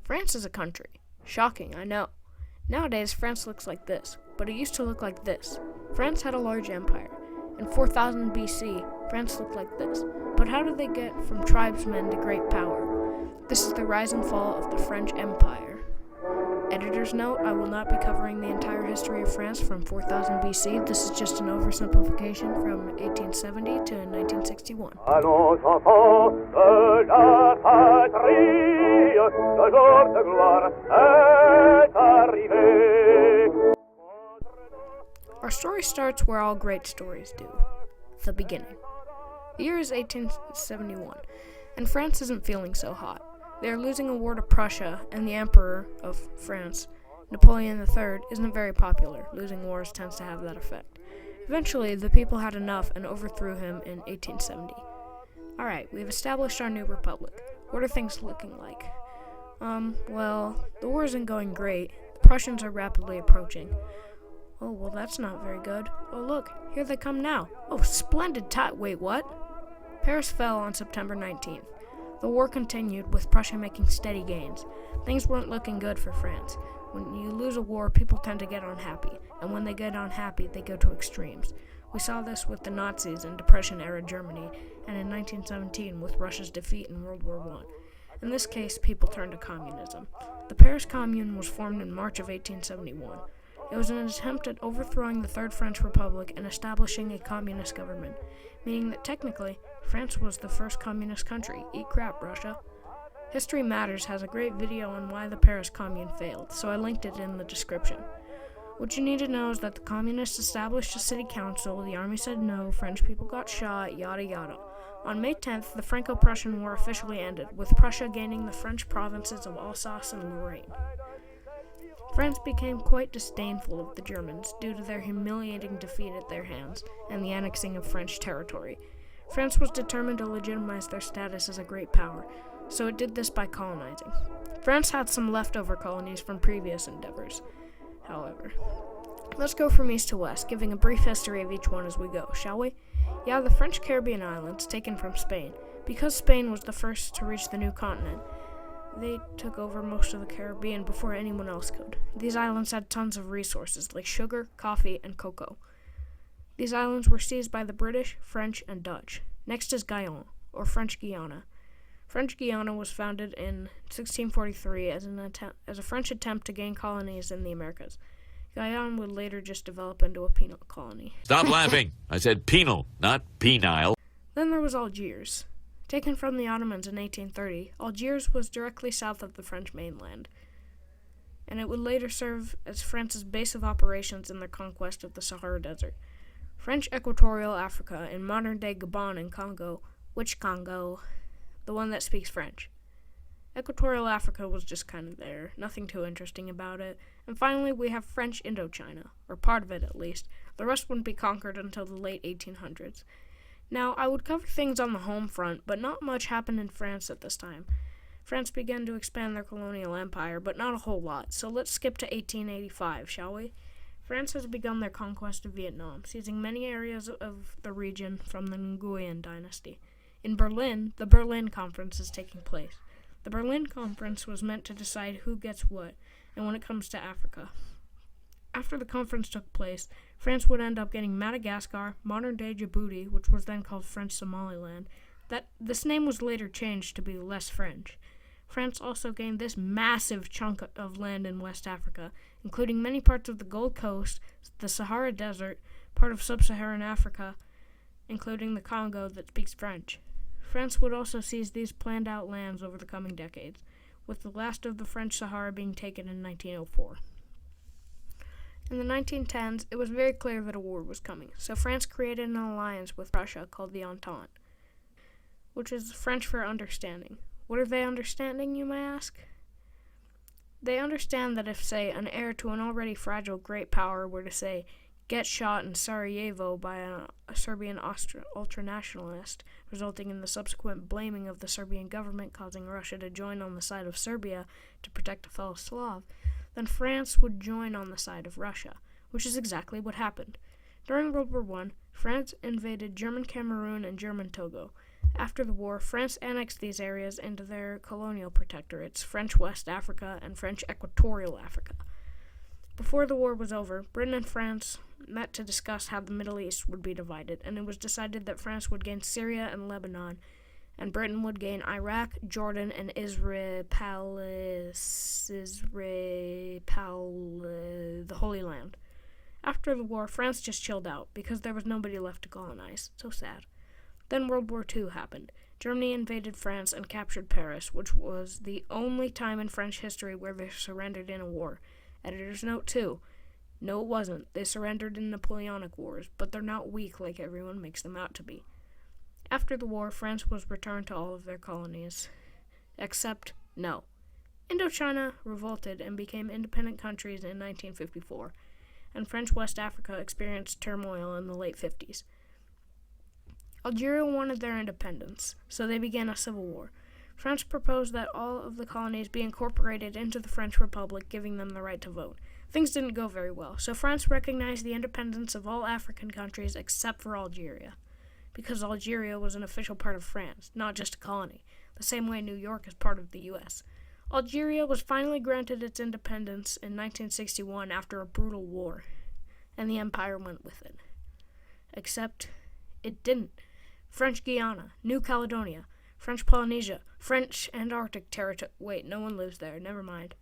France is a country. Shocking, I know. Nowadays, France looks like this, but it used to look like this. France had a large empire. In 4000 BC, France looked like this. But how did they get from tribesmen to great power? This is the rise and fall of the French Empire. Editor's note, I will not be covering the entire history of France from 4000 BC. This is just an oversimplification from 1870 to 1961. Allons enfants de la patrie, le jour de gloire est arrivé. Our story starts where all great stories do, the beginning. The year is 1871, and France isn't feeling so hot. They are losing a war to Prussia, and the Emperor of France, Napoleon III, isn't very popular. Losing wars tends to have that effect. Eventually, the people had enough and overthrew him in 1870. Alright, we've established our new republic. What are things looking like? Well, the war isn't going great. The Prussians are rapidly approaching. Oh, well, that's not very good. Oh, look, here they come now. Oh, splendid wait, what? Paris fell on September 19th. The war continued, with Prussia making steady gains. Things weren't looking good for France. When you lose a war, people tend to get unhappy, and when they get unhappy, they go to extremes. We saw this with the Nazis in Depression-era Germany, and in 1917 with Russia's defeat in World War I. In this case, people turned to communism. The Paris Commune was formed in March of 1871. It was an attempt at overthrowing the Third French Republic and establishing a communist government, meaning that technically, France was the first communist country. Eat crap, Russia. History Matters has a great video on why the Paris Commune failed, so I linked it in the description. What you need to know is that the communists established a city council, the army said no, French people got shot, yada yada. On May 10th, the Franco-Prussian War officially ended, with Prussia gaining the French provinces of Alsace and Lorraine. France became quite disdainful of the Germans due to their humiliating defeat at their hands and the annexing of French territory. France was determined to legitimize their status as a great power, so it did this by colonizing. France had some leftover colonies from previous endeavors, however. Let's go from east to west, giving a brief history of each one as we go, shall we? Yeah, the French Caribbean islands, taken from Spain. Because Spain was the first to reach the new continent, they took over most of the Caribbean before anyone else could. These islands had tons of resources, like sugar, coffee, and cocoa. These islands were seized by the British, French, and Dutch. Next is Guyana, or French Guiana. French Guiana was founded in 1643 as a French attempt to gain colonies in the Americas. Guyana would later just develop into a penal colony. Stop laughing. I said penal, not penile. Then there was Algiers. Taken from the Ottomans in 1830, Algiers was directly south of the French mainland, and it would later serve as France's base of operations in their conquest of the Sahara Desert. French Equatorial Africa, in modern-day Gabon and Congo. Which Congo? The one that speaks French. Equatorial Africa was just kind of there, nothing too interesting about it. And finally, we have French Indochina, or part of it at least. The rest wouldn't be conquered until the late 1800s. Now, I would cover things on the home front, but not much happened in France at this time. France began to expand their colonial empire, but not a whole lot, so let's skip to 1885, shall we? France has begun their conquest of Vietnam, seizing many areas of the region from the Nguyen dynasty. In Berlin, the Berlin Conference is taking place. The Berlin Conference was meant to decide who gets what, and when it comes to Africa. After the conference took place, France would end up getting Madagascar, modern-day Djibouti, which was then called French Somaliland. This name was later changed to be less French. France also gained this massive chunk of land in West Africa, including many parts of the Gold Coast, the Sahara Desert, part of sub-Saharan Africa, including the Congo that speaks French. France would also seize these planned-out lands over the coming decades, with the last of the French Sahara being taken in 1904. In the 1910s, it was very clear that a war was coming, so France created an alliance with Russia called the Entente, which is French for understanding. What are they understanding, you may ask? They understand that if, say, an heir to an already fragile great power were to, say, get shot in Sarajevo by a Serbian ultranationalist, resulting in the subsequent blaming of the Serbian government causing Russia to join on the side of Serbia to protect a fellow Slav, then France would join on the side of Russia, which is exactly what happened. During World War I, France invaded German Cameroon and German Togo. After the war, France annexed these areas into their colonial protectorates, French West Africa and French Equatorial Africa. Before the war was over, Britain and France met to discuss how the Middle East would be divided, and it was decided that France would gain Syria and Lebanon, and Britain would gain Iraq, Jordan, and the Holy Land. After the war, France just chilled out, because there was nobody left to colonize. So sad. Then World War II happened. Germany invaded France and captured Paris, which was the only time in French history where they surrendered in a war. Editor's note 2. No, it wasn't. They surrendered in Napoleonic Wars, but they're not weak like everyone makes them out to be. After the war, France was returned to all of their colonies. Except, no. Indochina revolted and became independent countries in 1954, and French West Africa experienced turmoil in the late 50s. Algeria wanted their independence, so they began a civil war. France proposed that all of the colonies be incorporated into the French Republic, giving them the right to vote. Things didn't go very well, so France recognized the independence of all African countries except for Algeria, because Algeria was an official part of France, not just a colony, the same way New York is part of the U.S. Algeria was finally granted its independence in 1961 after a brutal war, and the empire went with it. Except it didn't. French Guiana, New Caledonia, French Polynesia, French Antarctic territory. Wait, no one lives there. Never mind.